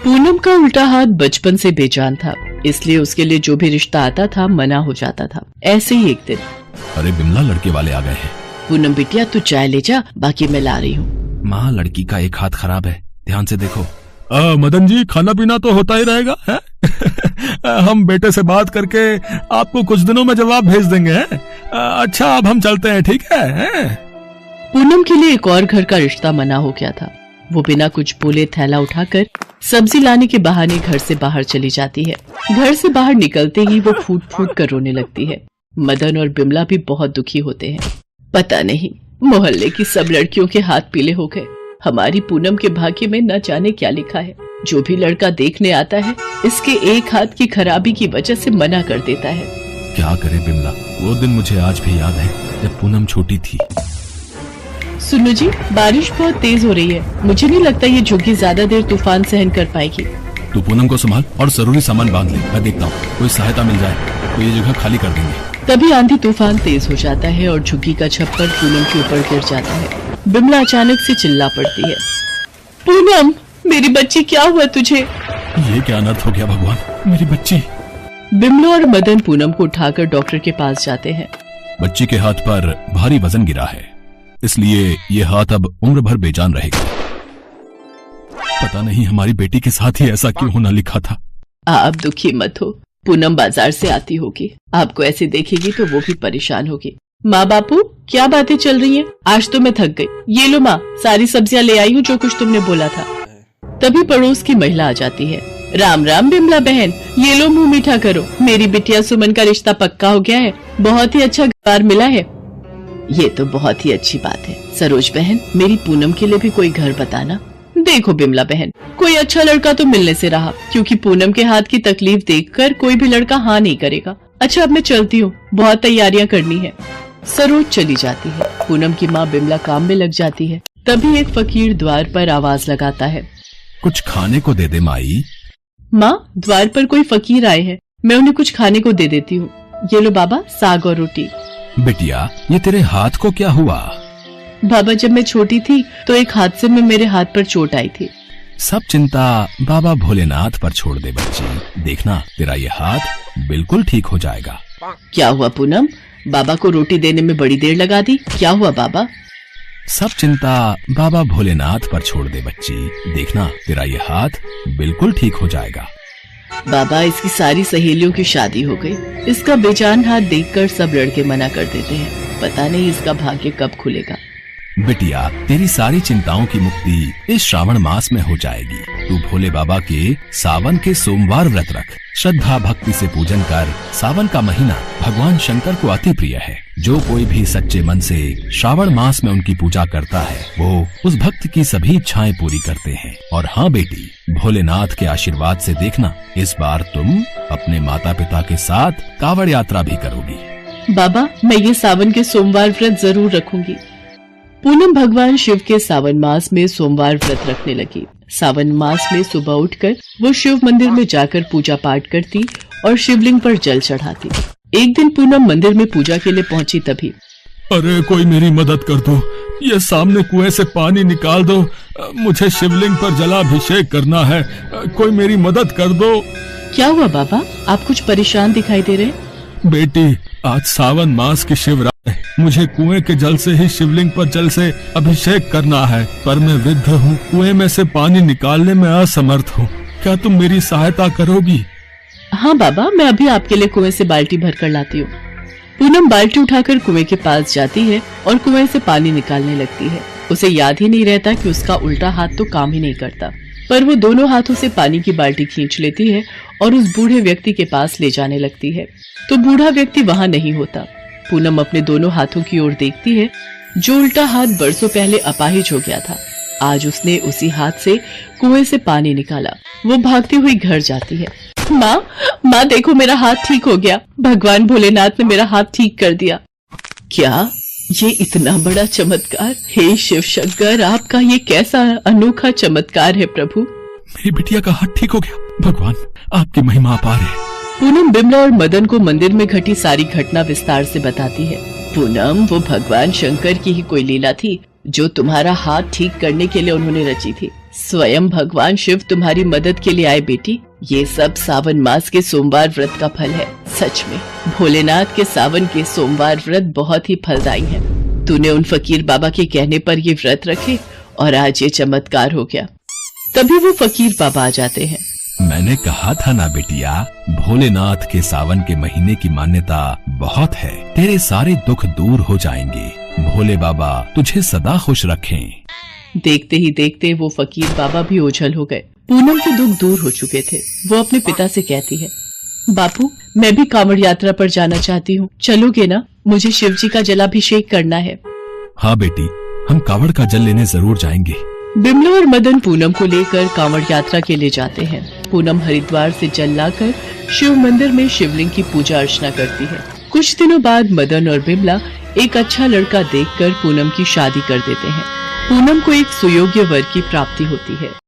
पूनम का उल्टा हाथ बचपन से बेजान था, इसलिए उसके लिए जो भी रिश्ता आता था मना हो जाता था। ऐसे ही एक दिन, अरे बिमला, लड़के वाले आ गए हैं। पूनम बिटिया तू चाय ले जा, बाकी मैं ला रही हूँ। माँ, लड़की का एक हाथ खराब है, ध्यान से देखो। मदन जी, खाना पीना तो होता ही रहेगा है? हम बेटे से बात करके आपको कुछ दिनों में जवाब भेज देंगे। अच्छा, अब हम चलते हैं, ठीक है? पूनम के लिए एक और घर का रिश्ता मना हो गया था। वो बिना कुछ बोले थैला उठाकर सब्जी लाने के बहाने घर से बाहर चली जाती है। घर से बाहर निकलते ही वो फूट फूट कर रोने लगती है। मदन और बिमला भी बहुत दुखी होते हैं। पता नहीं मोहल्ले की सब लड़कियों के हाथ पीले हो गए। हमारी पूनम के भाग्य में न जाने क्या लिखा है। जो भी लड़का देखने आता है इसके एक हाथ की खराबी की वजह से मना कर देता है। क्या करे बिमला, वो दिन मुझे आज भी याद है जब पूनम छोटी थी। सुनो जी, बारिश बहुत तेज हो रही है। मुझे नहीं लगता ये झुग्गी ज्यादा देर तूफान सहन कर पाएगी। तू पूनम को संभाल और जरूरी सामान बांध ले। मैं देखता हूँ, कोई सहायता मिल जाए तो ये जगह खाली कर देंगे। तभी आंधी तूफान तेज हो जाता है और झुग्गी का छप्पर पूनम के ऊपर गिर जाता है। बिमला अचानक से चिल्ला पड़ती है, पूनम मेरी बच्ची, क्या हुआ तुझे? ये क्या अनर्थ हो गया भगवान, मेरी बच्ची। बिमला और मदन पूनम को उठाकर डॉक्टर के पास जाते हैं। बच्ची के हाथ पर भारी वजन गिरा है, इसलिए ये हाथ अब उम्र भर बेजान रहेगा। पता नहीं हमारी बेटी के साथ ही ऐसा क्यों होना लिखा था। आप दुखी मत हो, पूनम बाजार से आती होगी, आपको ऐसे देखेगी तो वो भी परेशान होगी। माँ बापू, क्या बातें चल रही हैं? आज तो मैं थक गई। ये लो माँ, सारी सब्जियाँ ले आई हूँ जो कुछ तुमने बोला था। तभी पड़ोस की महिला आ जाती है। राम राम बिमला बहन, ये लो मुंह मीठा करो। मेरी बिटिया सुमन का रिश्ता पक्का हो गया है, बहुत ही अच्छा घर मिला है। ये तो बहुत ही अच्छी बात है। सरोज बहन, मेरी पूनम के लिए भी कोई घर बताना। देखो बिमला बहन, कोई अच्छा लड़का तो मिलने से रहा, क्योंकि पूनम के हाथ की तकलीफ देखकर कोई भी लड़का हाँ नहीं करेगा। अच्छा, अब मैं चलती हूँ, बहुत तैयारियां करनी है। सरोज चली जाती है। पूनम की माँ बिमला काम में लग जाती है। तभी एक फकीर द्वार पर आवाज लगाता है, कुछ खाने को दे दे माई। माँ, द्वार पर कोई फकीर आए हैं, मैं उन्हें कुछ खाने को दे देती हूँ। ये लो बाबा, साग और रोटी। बिटिया, ये तेरे हाथ को क्या हुआ? बाबा, जब मैं छोटी थी तो एक हादसे में मेरे हाथ पर चोट आई थी। सब चिंता बाबा भोलेनाथ पर छोड़ दे बच्ची, देखना तेरा ये हाथ बिल्कुल ठीक हो जाएगा। क्या हुआ पूनम, बाबा को रोटी देने में बड़ी देर लगा दी, क्या हुआ बाबा? सब चिंता बाबा भोलेनाथ पर छोड़ दे बच्ची, देखना तेरा ये हाथ बिल्कुल ठीक हो जाएगा। बाबा, इसकी सारी सहेलियों की शादी हो गई। इसका बेजान हाथ देखकर सब लड़के मना कर देते हैं। पता नहीं इसका भाग्य कब खुलेगा। बिटिया, तेरी सारी चिंताओं की मुक्ति इस श्रावण मास में हो जाएगी। तू भोले बाबा के सावन के सोमवार व्रत रख, श्रद्धा भक्ति से पूजन कर। सावन का महीना भगवान शंकर को अति प्रिय है। जो कोई भी सच्चे मन से श्रावण मास में उनकी पूजा करता है, वो उस भक्त की सभी इच्छाएं पूरी करते हैं। और हाँ बेटी, भोलेनाथ के आशीर्वाद से देखना, इस बार तुम अपने माता पिता के साथ कांवड़ यात्रा भी करोगी। बाबा, मैं ये सावन के सोमवार व्रत जरूर रखूंगी। पूनम भगवान शिव के सावन मास में सोमवार व्रत रखने लगी। सावन मास में सुबह उठकर वो शिव मंदिर में जाकर पूजा पाठ करती और शिवलिंग पर जल चढ़ाती। एक दिन पूनम मंदिर में पूजा के लिए पहुंची। तभी, अरे कोई मेरी मदद कर दो, ये सामने कुएं से पानी निकाल दो, मुझे शिवलिंग पर जलाभिषेक करना है, कोई मेरी मदद कर दो। क्या हुआ बाबा, आप कुछ परेशान दिखाई दे रहे? बेटी, आज सावन मास की शिवरात्रि, मुझे कुएं के जल से ही शिवलिंग पर जल से अभिषेक करना है, पर मैं वृद्ध हूँ, कुएं में से पानी निकालने में असमर्थ हूँ। क्या तुम मेरी सहायता करोगी? हाँ बाबा, मैं अभी आपके लिए कुएं से बाल्टी भर कर लाती हूँ। पूनम बाल्टी उठाकर कुएं के पास जाती है और कुएं से पानी निकालने लगती है। उसे याद ही नहीं रहता कि उसका उल्टा हाथ तो काम ही नहीं करता, पर वो दोनों हाथों से पानी की बाल्टी खींच लेती है और उस बूढ़े व्यक्ति के पास ले जाने लगती है। तो बूढ़ा व्यक्ति वहाँ नहीं होता। पूनम अपने दोनों हाथों की ओर देखती है। जो उल्टा हाथ बरसों पहले अपाहिज हो गया था, आज उसने उसी हाथ से कुएं से पानी निकाला। वो भागती हुई घर जाती है। माँ देखो, मेरा हाथ ठीक हो गया। भगवान भोलेनाथ ने मेरा हाथ ठीक कर दिया। क्या ये इतना बड़ा चमत्कार? हे शिव शंकर, आपका ये कैसा अनोखा चमत्कार है प्रभु। मेरी बिटिया का हाथ ठीक हो गया, भगवान आपकी महिमा अपार है। पूनम बिमला और मदन को मंदिर में घटी सारी घटना विस्तार से बताती है। पूनम, वो भगवान शंकर की ही कोई लीला थी। जो तुम्हारा हाथ ठीक करने के लिए उन्होंने रची थी। स्वयं भगवान शिव तुम्हारी मदद के लिए आए बेटी। ये सब सावन मास के सोमवार व्रत का फल है। सच में भोलेनाथ के सावन के सोमवार व्रत बहुत ही फलदायी है। तूने उन फकीर बाबा के कहने पर ये व्रत रखे और आज ये चमत्कार हो गया। तभी वो फकीर बाबा आ जाते हैं। मैंने कहा था ना बेटिया, भोलेनाथ के सावन के महीने की मान्यता बहुत है। तेरे सारे दुख दूर हो जाएंगे। भोले बाबा तुझे सदा खुश रखें। देखते ही देखते वो फकीर बाबा भी ओझल हो गए। पूनम के दुख दूर हो चुके थे। वो अपने पिता से कहती है, बापू मैं भी कांवड़ यात्रा पर जाना चाहती हूँ, चलोगे ना? मुझे शिव जी का जलाभिषेक करना है। हाँ बेटी, हम कांवड़ का जल लेने जरूर जाएंगे। बिमला और मदन पूनम को लेकर कांवड़ यात्रा के लिए जाते हैं। पूनम हरिद्वार से जल लाकर शिव मंदिर में शिवलिंग की पूजा अर्चना करती है। कुछ दिनों बाद मदन और बिमला एक अच्छा लड़का देखकर पूनम की शादी कर देते हैं। पूनम को एक सुयोग्य वर की प्राप्ति होती है।